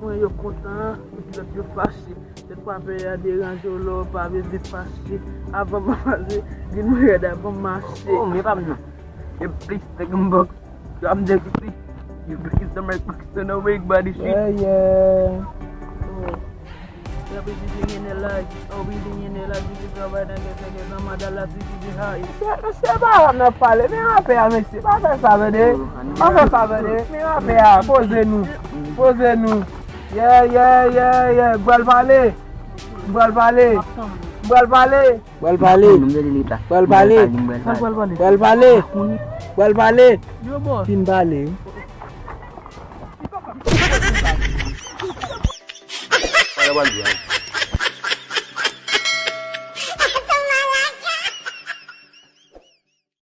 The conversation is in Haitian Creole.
Quand yo content, yo fâché. C'est pas faire déranger là, pas besoin fâché. Avant de manger, dis-moi avant de marcher. Oh, mais pas maintenant. You please take them back. I'm there to see. You please don't make Pakistan a wake body shit. Yeah. Ya bizi ngene like, bizi ngene like, bizi travail dans les Ramadala, bizi high. C'est pas on a parlé, mais on fait monsieur. Pas ça veut dire. On fait ça veut dire. Mais on fait posez-nous. Posez-nous. Yeah. Boal parler. Boal parler. Boal parler. Boal parler. Boal parler. Boal parler. Boal parler. Yo boss. Fin parler. Olha o